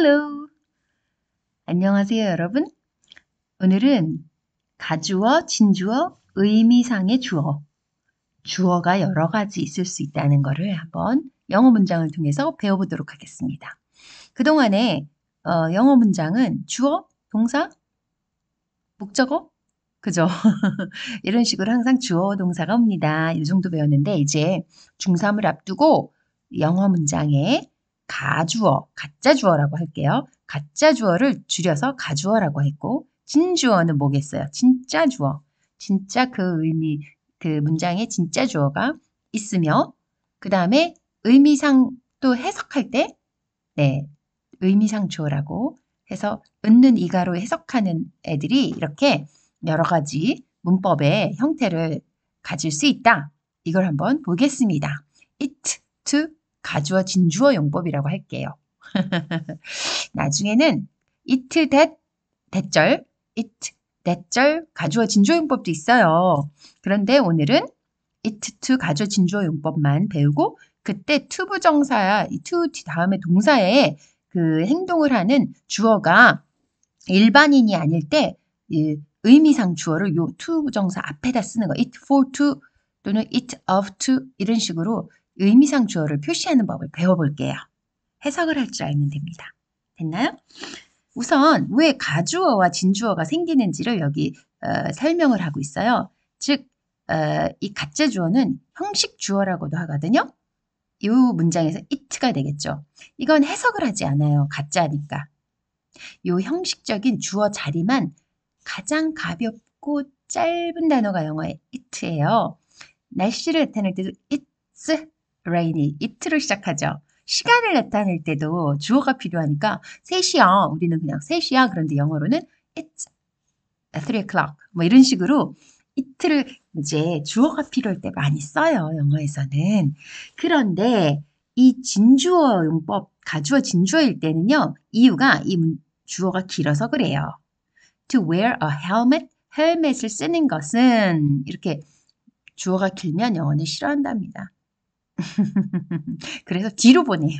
Hello. 안녕하세요, 여러분. 오늘은 가주어, 진주어, 의미상의 주어. 주어가 여러 가지 있을 수 있다는 것을 한번 영어 문장을 통해서 배워보도록 하겠습니다. 그동안에 영어 문장은 주어, 동사, 목적어, 그죠? 이런 식으로 항상 주어, 동사가 옵니다. 이 정도 배웠는데 이제 중3을 앞두고 영어 문장에 가주어, 가짜 주어라고 할게요. 가짜 주어를 줄여서 가주어라고 했고 진주어는 뭐겠어요? 진짜 주어. 진짜 그 의미, 그 문장에 진짜 주어가 있으며 그 다음에 의미상 또 해석할 때 네, 의미상 주어라고 해서 은는 이가로 해석하는 애들이 이렇게 여러 가지 문법의 형태를 가질 수 있다. 이걸 한번 보겠습니다. it, to, 가주어, 진주어 용법이라고 할게요. 나중에는 it, that, 대절, it, that절, 가주어, 진주어 용법도 있어요. 그런데 오늘은 it, to, 가주어, 진주어 용법만 배우고 그때 to 부정사야, 이 to 다음에 동사에 그 행동을 하는 주어가 일반인이 아닐 때 의미상 주어를 요 to 부정사 앞에다 쓰는 거. it for to 또는 it of to 이런 식으로 의미상 주어를 표시하는 법을 배워볼게요. 해석을 할 줄 알면 됩니다. 됐나요? 우선 왜 가주어와 진주어가 생기는지를 여기 설명을 하고 있어요. 즉, 이 가짜 주어는 형식 주어라고도 하거든요. 이 문장에서 it가 되겠죠. 이건 해석을 하지 않아요. 가짜니까. 이 형식적인 주어 자리만 가장 가볍고 짧은 단어가 영어의 it예요. 날씨를 나타낼 때도 it's rainy, it로 시작하죠. 시간을 나타낼 때도 주어가 필요하니까 3시야. 우리는 그냥 3시야. 그런데 영어로는 it's 3 o'clock. 뭐 이런 식으로 it를 이제 주어가 필요할 때 많이 써요. 영어에서는. 그런데 이 진주어 용법, 가주어, 진주어일 때는요. 이유가 이 주어가 길어서 그래요. To wear a helmet, 헬멧을 쓰는 것은 이렇게 주어가 길면 영어는 싫어한답니다. 그래서 뒤로 보내요.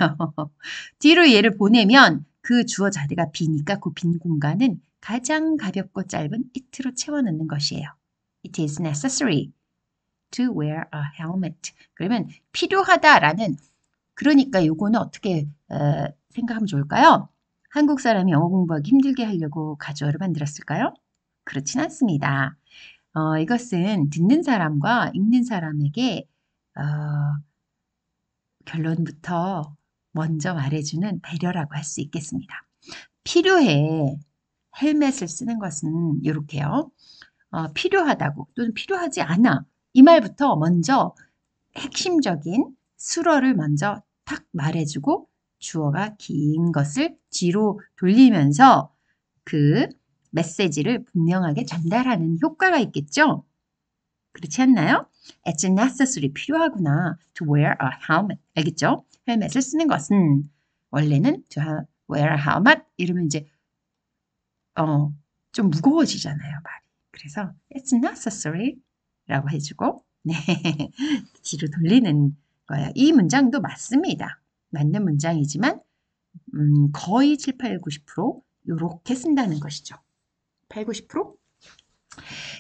뒤로 얘를 보내면 그 주어 자리가 비니까 그 빈 공간은 가장 가볍고 짧은 it로 채워넣는 것이에요. It is necessary to wear a helmet. 그러면 필요하다라는 그러니까 요거는 어떻게 생각하면 좋을까요? 한국 사람이 영어 공부하기 힘들게 하려고 가주어를 만들었을까요? 그렇진 않습니다. 이것은 듣는 사람과 읽는 사람에게 결론부터 먼저 말해주는 배려라고 할 수 있겠습니다. 필요해. 헬멧을 쓰는 것은 이렇게요. 필요하다고 또는 필요하지 않아. 이 말부터 먼저 핵심적인 수어를 먼저 탁 말해주고 주어가 긴 것을 뒤로 돌리면서 그 메시지를 분명하게 전달하는 효과가 있겠죠? 그렇지 않나요? It's necessary, 필요하구나. To wear a helmet. 알겠죠? 헬멧을 쓰는 것은 원래는 to wear a helmet 이러면 이제 좀 무거워지잖아요, 말이. 그래서 it's necessary 라고 해주고 네, 뒤로 돌리는 거예요. 이 문장도 맞습니다. 맞는 문장이지만 거의 7, 8, 90% 이렇게 쓴다는 것이죠. 8, 90%?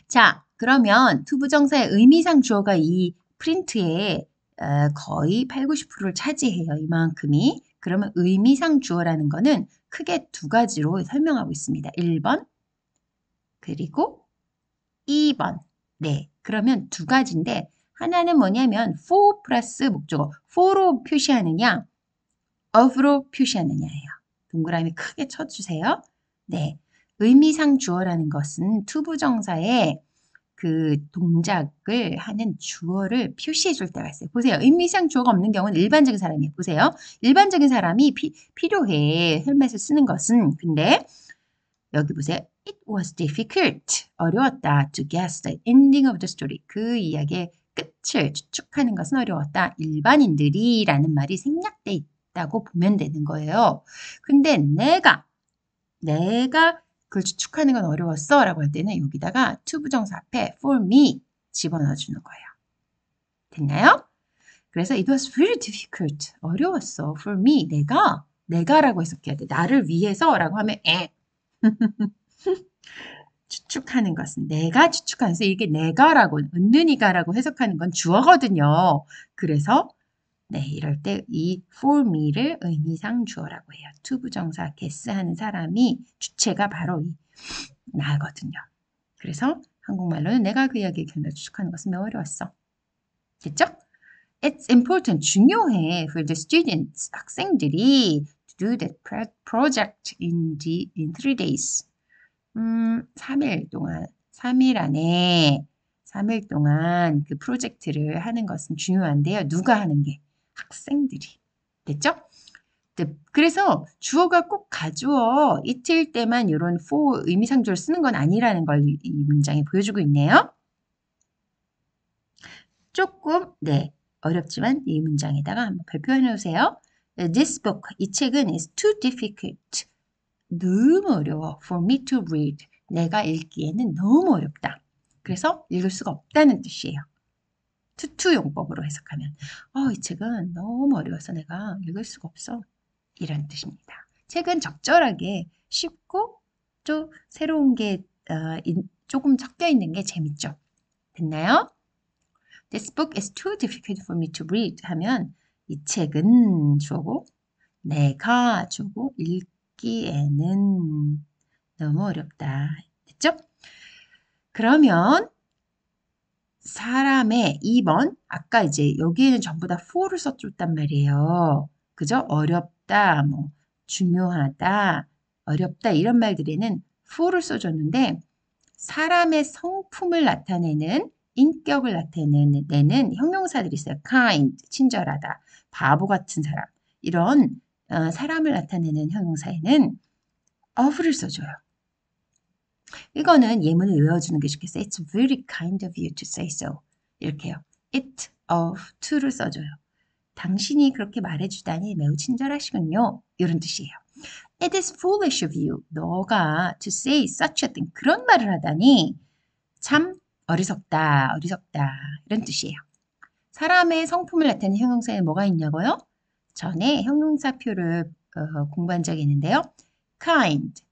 자, 그러면 투부정사의 의미상 주어가 이 프린트에 거의 8, 90%를 차지해요. 이만큼이. 그러면 의미상 주어라는 거는 크게 두 가지로 설명하고 있습니다. 1번 그리고 2번. 네, 그러면 두 가지인데 하나는 뭐냐면 for 플러스 목적어. for로 표시하느냐 of로 표시하느냐예요. 동그라미 크게 쳐주세요. 네, 의미상 주어라는 것은 투부정사의 그 동작을 하는 주어를 표시해 줄 때가 있어요. 보세요. 의미상 주어가 없는 경우는 일반적인 사람이에요. 보세요. 일반적인 사람이 필요해. 헬멧을 쓰는 것은. 근데 여기 보세요. It was difficult. 어려웠다. To guess the ending of the story. 그 이야기의 끝을 추측하는 것은 어려웠다. 일반인들이 라는 말이 생략돼 있다고 보면 되는 거예요. 근데 내가 그걸 추측하는 건 어려웠어 라고 할 때는 여기다가 to 부정사 앞에 for me 집어넣어 주는 거예요. 됐나요? 그래서 it was very difficult. 어려웠어. for me. 내가 내가라고 해석해야 돼. 나를 위해서라고 하면 추측하는 것은 내가 추측하는 서 이게 내가라고 은는이가라고 해석하는 건 주어거든요. 그래서 네, 이럴 때 이 for me를 의미상 주어라고 해요. to 부정사 guess 하는 사람이 주체가 바로 이 나거든요. 그래서 한국말로는 내가 그 이야기의 결말을 추측하는 것은 매우 어려웠어. 됐죠? It's important, 중요해 for the students, 학생들이 to do that project in 3 days. 3일 동안, 3일 안에 3일 동안 그 프로젝트를 하는 것은 중요한데요. 누가 하는 게? 학생들이. 됐죠? 네, 그래서 주어가 꼭 가주어 it일 때만 이런 for 의미상주어를 쓰는 건 아니라는 걸 이 문장이 보여주고 있네요. 조금 네 어렵지만 이 문장에다가 한번 발표해 놓으세요. This book, 이 책은 is too difficult. 너무 어려워. For me to read. 내가 읽기에는 너무 어렵다. 그래서 읽을 수가 없다는 뜻이에요. 투투 용법으로 해석하면 이 책은 너무 어려워서 내가 읽을 수가 없어. 이런 뜻입니다. 책은 적절하게 쉽고 또 새로운 게 조금 섞여 있는 게 재밌죠. 됐나요? This book is too difficult for me to read 하면 이 책은 주어고 내가 주고 읽기에는 너무 어렵다. 됐죠? 그러면 사람의 2번 아까 이제 여기에는 전부 다 for를 써줬단 말이에요. 그죠? 어렵다, 뭐 중요하다, 어렵다 이런 말들에는 for를 써줬는데 사람의 성품을 나타내는 인격을 나타내는 형용사들이 있어요. kind, 친절하다, 바보 같은 사람 이런 사람을 나타내는 형용사에는 of를 써줘요. 이거는 예문을 외워주는 게 좋겠어요. It's very kind of you to say so. 이렇게요. It of to를 써줘요. 당신이 그렇게 말해주다니 매우 친절하시군요. 이런 뜻이에요. It is foolish of you. 너가 to say such a thing. 그런 말을 하다니 참 어리석다. 이런 뜻이에요. 사람의 성품을 나타내는 형용사에 뭐가 있냐고요? 전에 형용사표를 공부한 적이 있는데요. kind,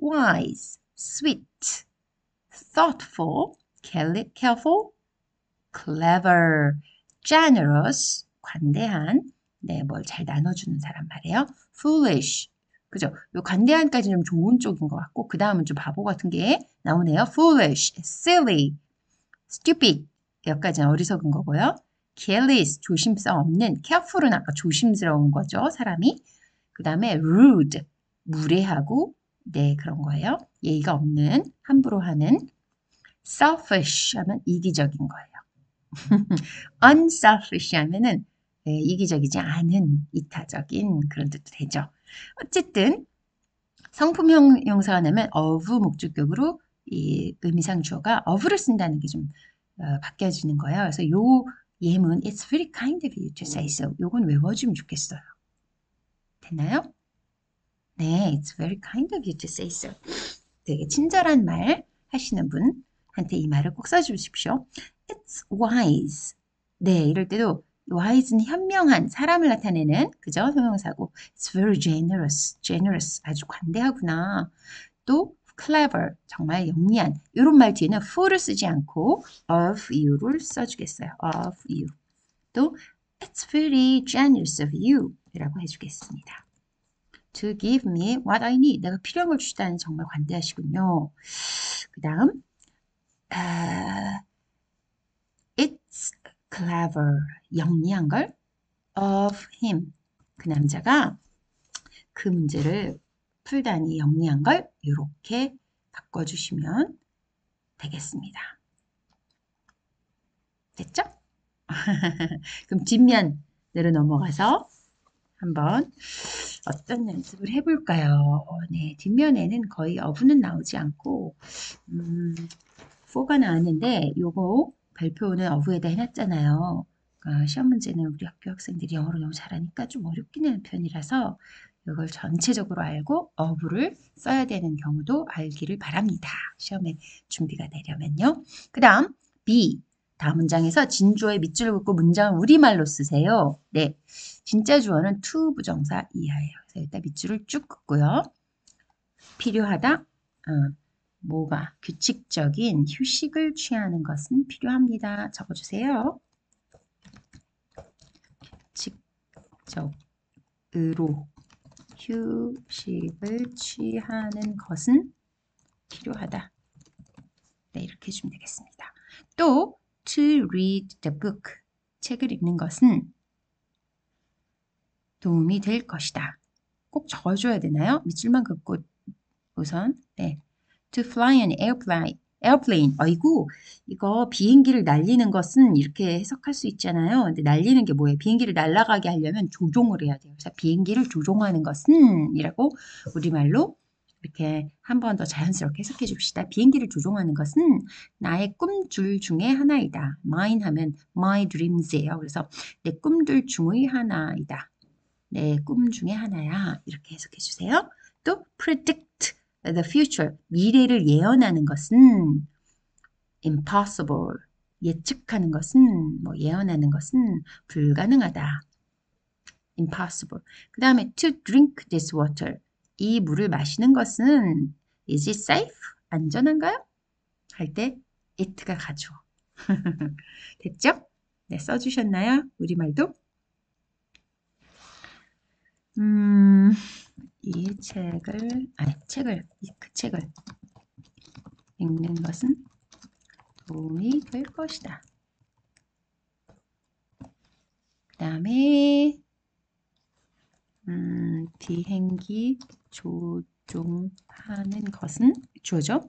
wise, sweet, thoughtful, careful, clever, generous, 관대한, 네, 뭘 잘 나눠주는 사람 말이에요. foolish, 그죠? 요 관대한까지는 좀 좋은 쪽인 것 같고 그 다음은 좀 바보 같은 게 나오네요. foolish, silly, stupid, 여기까지는 어리석은 거고요. careless, 조심성 없는, careful은 아까 조심스러운 거죠, 사람이. 그 다음에 rude, 무례하고 네, 그런 거예요. 예의가 없는, 함부로 하는. selfish 하면 이기적인 거예요. unselfish 하면은 네, 이기적이지 않은 이타적인 그런 뜻도 되죠. 어쨌든 성품 형용사가 나면 of 목적격으로 이 의미상 주어가 of를 쓴다는 게 좀 바뀌어지는 거예요. 그래서 요 예문 It's very kind of you to say so. 요건 외워주면 좋겠어요. 됐나요? 네, it's very kind of you to say so. 되게 친절한 말 하시는 분한테 이 말을 꼭 써주십시오. It's wise. 네, 이럴 때도 wise는 현명한 사람을 나타내는 그죠? 형용사고 It's very generous. 아주 관대하구나. 또 clever, 정말 영리한 이런 말 뒤에는 for를 쓰지 않고 of you를 써주겠어요. of you. 또 It's very generous of you 이라고 해주겠습니다. To give me what I need. 내가 필요한 걸 주시다니 정말 관대하시군요. 그 다음 It's clever. 영리한 걸 of him. 그 남자가 그 문제를 풀다니 영리한 걸 이렇게 바꿔주시면 되겠습니다. 됐죠? 그럼 뒷면으로 넘어가서 한번 어떤 연습을 해볼까요? 네, 뒷면에는 거의 어부는 나오지 않고 for가 나왔는데 요거 발표는 어부에다 해놨잖아요. 시험 문제는 우리 학교 학생들이 영어를 너무 잘하니까 좀 어렵긴 하는 편이라서 이걸 전체적으로 알고 어부를 써야 되는 경우도 알기를 바랍니다. 시험에 준비가 되려면요. 그 다음 B. 다음 문장에서 진주어의 밑줄을 긋고 문장을 우리말로 쓰세요. 네, 진짜 주어는 to 부정사 이하예요. 그래서 여기다 밑줄을 쭉 긋고요. 필요하다. 뭐가 규칙적인 휴식을 취하는 것은 필요합니다. 적어주세요. 규칙적으로 휴식을 취하는 것은 필요하다. 네, 이렇게 해주면 되겠습니다. 또 to read the book, 책을 읽는 것은 도움이 될 것이다. 꼭 적어줘야 되나요? 밑줄만 긋고 우선 네. To fly an airplane. 어이구, 이거 비행기를 날리는 것은 이렇게 해석할 수 있잖아요. 근데 날리는 게 뭐예요? 비행기를 날아가게 하려면 조종을 해야 돼요. 그래서 비행기를 조종하는 것은 이라고 우리말로 이렇게 한 번 더 자연스럽게 해석해 줍시다. 비행기를 조종하는 것은 나의 꿈줄 중에 하나이다. mine 하면 my dreams예요. 그래서 내 꿈들 중의 하나이다. 내 꿈 중에 하나야. 이렇게 해석해 주세요. 또 predict the future. 미래를 예언하는 것은 impossible. 예측하는 것은 예언하는 것은 불가능하다. impossible. 그 다음에 to drink this water. 이 물을 마시는 것은 is it safe? 안전한가요? 할 때 it가 가죠. 됐죠? 네, 써주셨나요? 우리말도? 이 책을 그 책을 읽는 것은 도움이 될 것이다. 그 다음에 비행기 조종하는 것은 주어죠.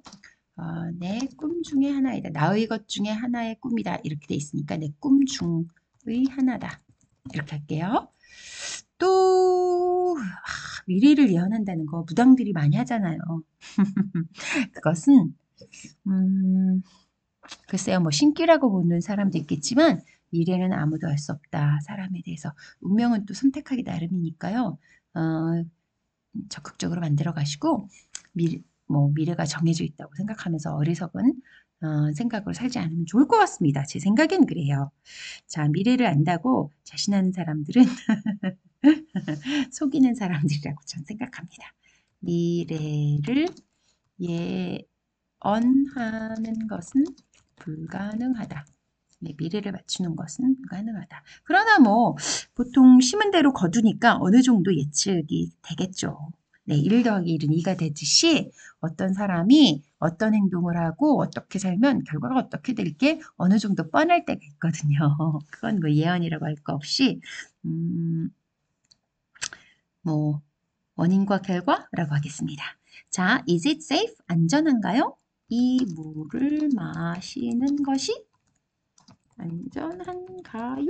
내 꿈 중에 하나이다. 나의 것 중에 하나의 꿈이다. 이렇게 돼 있으니까 내 꿈 중의 하나다. 이렇게 할게요. 또 미래를 예언한다는 거 무당들이 많이 하잖아요. 그것은 글쎄요, 신기라고 보는 사람도 있겠지만 미래는 아무도 알 수 없다. 사람에 대해서. 운명은 또 선택하기 나름이니까요. 적극적으로 만들어 가시고 미래가 정해져 있다고 생각하면서 어리석은 생각으로 살지 않으면 좋을 것 같습니다. 제 생각엔 그래요. 자, 미래를 안다고 자신하는 사람들은 속이는 사람들이라고 저는 생각합니다. 미래를 예언하는 것은 불가능하다. 네, 미래를 맞추는 것은 불가능하다. 그러나 보통 심은 대로 거두니까 어느 정도 예측이 되겠죠. 네, 1 더하기 1은 2가 되듯이 어떤 사람이 어떤 행동을 하고 어떻게 살면 결과가 어떻게 될 게 어느 정도 뻔할 때가 있거든요. 그건 예언이라고 할 거 없이 원인과 결과라고 하겠습니다. 자, is it safe? 안전한가요? 이 물을 마시는 것이 안전한가요?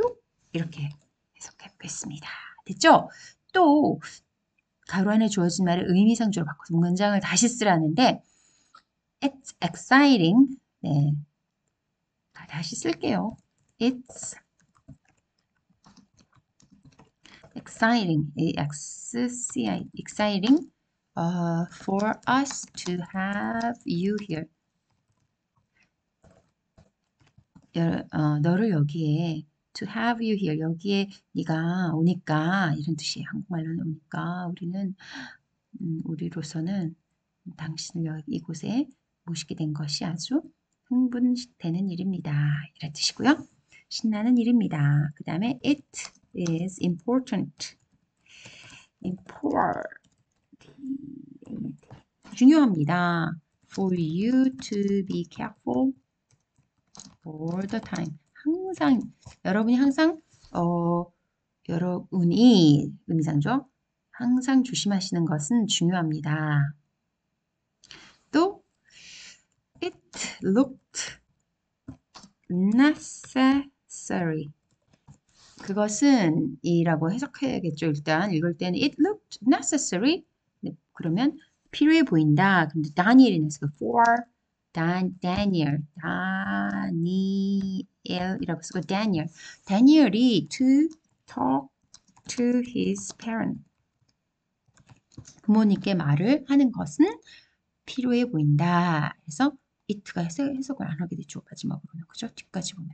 이렇게 해석해 보겠습니다. 됐죠? 또 가로 안에 주어진 말을 의미상주로 바꿔서 문장을 다시 쓰라는데 It's exciting. 네, 다시 쓸게요. It's exciting. exciting for us to have you here. 너를 여기에 to have you here. 여기에 네가 오니까 이런 뜻이에요. 한국말로는 오니까 우리로서는 당신을 이곳에 모시게 된 것이 아주 흥분되는 일입니다. 이런 뜻이고요. 신나는 일입니다. 그 다음에 it is important. 중요합니다. For you to be careful all the time. 여러분이 항상 여러분이 의미상죠. 항상 조심하시는 것은 중요합니다. 또 it looked necessary. 그것은 이라고 해석해야겠죠. 일단 읽을 때는 it looked necessary. 네, 그러면 필요해 보인다. 근데 다니엘이라서 for 다니엘이라고 쓰고 다니엘이 to talk to his parent. 부모님께 말을 하는 것은 필요해 보인다. 그래서 it가 해석을 안 하게 되죠. 마지막으로는. 그죠? 뒤까지 보면.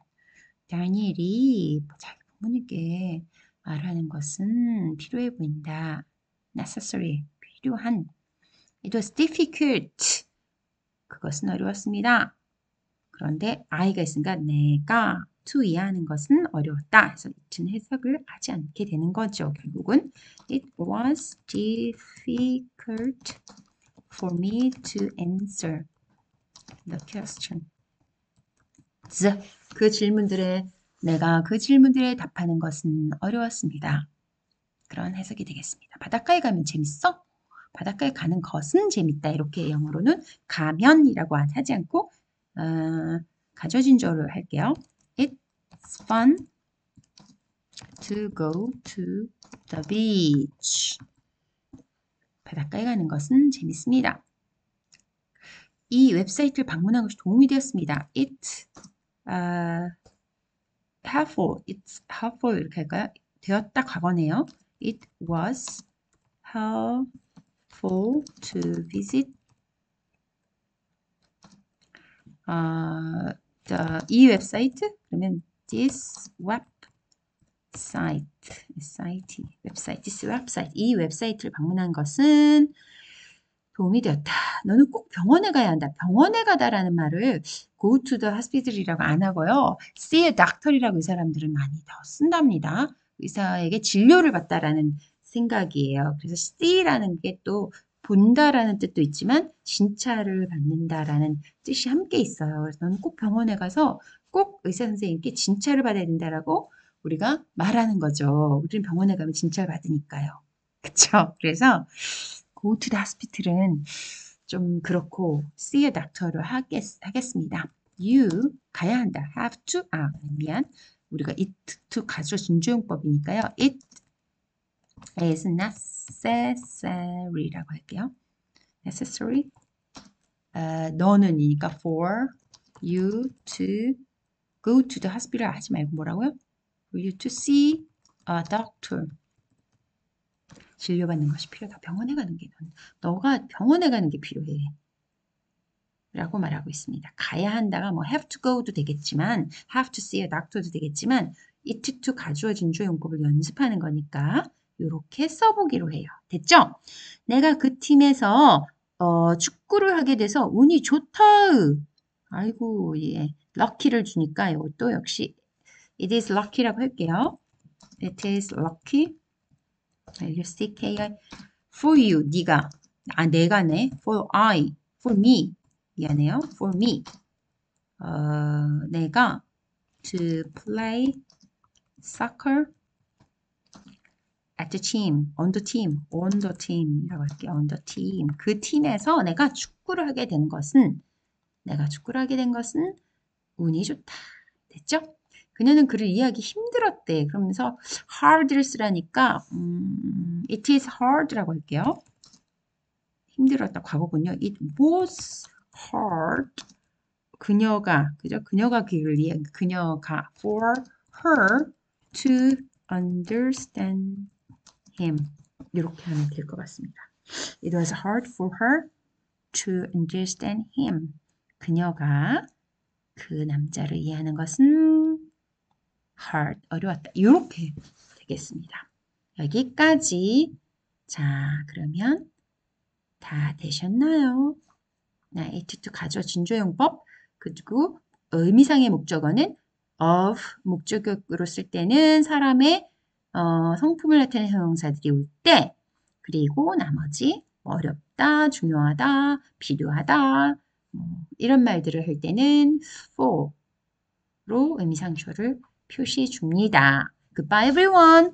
다니엘이 자기 부모님께 말하는 것은 필요해 보인다. necessary, 필요한. It was difficult. 그것은 어려웠습니다. 그런데 I가 있으니까 내가 to 이해하는 것은 어려웠다. 그래서 it는 해석을 하지 않게 되는 거죠. 결국은 It was difficult for me to answer the question. 내가 그 질문들에 답하는 것은 어려웠습니다. 그런 해석이 되겠습니다. 바닷가에 가면 재밌어? 바닷가에 가는 것은 재밌다. 이렇게 영어로는 가면이라고 하지 않고 가져진조를 할게요. It's fun to go to the beach. 바닷가에 가는 것은 재밌습니다. 이 웹사이트를 방문한 것이 도움이 되었습니다. It's helpful 이렇게 할까요? 되었다 과거네요. It was helpful to visit 이 웹사이트 그러면 this website 이 웹사이트를 방문한 것은 도움이 되었다. 너는 꼭 병원에 가야 한다. 병원에 가다라는 말을 go to the hospital이라고 안 하고요. see a doctor이라고 이 사람들은 많이 더 쓴답니다. 의사에게 진료를 받다라는 생각이에요. 그래서 see라는 게 또 본다라는 뜻도 있지만 진찰을 받는다라는 뜻이 함께 있어요. 그래서 너는 꼭 병원에 가서 꼭 의사 선생님께 진찰을 받아야 된다라고 우리가 말하는 거죠. 우리는 병원에 가면 진찰 받으니까요. 그렇죠? 그래서 go to the hospital은 좀 그렇고 see a doctor를 하겠습니다. You 가야 한다. have to 미안. 우리가 it to 가조 진조용법이니까요. It is necessary라고 할게요. necessary. 너는이니까 for you to go to the hospital 하지 말고 뭐라고요? For you to see a doctor. 진료받는 것이 필요하다. 병원에 가는 게 너가 병원에 가는 게 필요해. 라고 말하고 있습니다. 가야 한다가 뭐 have to go도 되겠지만 have to see a doctor도 되겠지만 it to 가주어 진주용법을 연습하는 거니까 이렇게 써보기로 해요. 됐죠? 내가 그 팀에서 축구를 하게 돼서 운이 좋다. 아이고 예. lucky를 주니까 이것도 역시 it is lucky라고 할게요. It is lucky. LCKI for you 네가 내가네 for I for me 미안해요 for me 내가 to play soccer at the team on the team이라고 할게요 on the team 그 팀에서 내가 축구를 하게 된 것은 운이 좋다 됐죠? 그녀는 그를 이해하기 힘들었대. 그러면서 hard를 쓰라니까 it is hard라고 할게요. 힘들었다. 과거군요. It was hard. 그녀가 for her to understand him. 이렇게 하면 될 것 같습니다. It was hard for her to understand him. 그녀가 그 남자를 이해하는 것은 hard, 어려웠다. 이렇게 되겠습니다. 여기까지. 자, 그러면 다 되셨나요? it to 가주어 진조용법 그리고 의미상의 목적어는 of 목적격으로 쓸 때는 사람의 성품을 나타내는 형용사들이 올 때 그리고 나머지 어렵다, 중요하다, 필요하다 이런 말들을 할 때는 for로 의미상조를 표시해 줍니다. Goodbye everyone.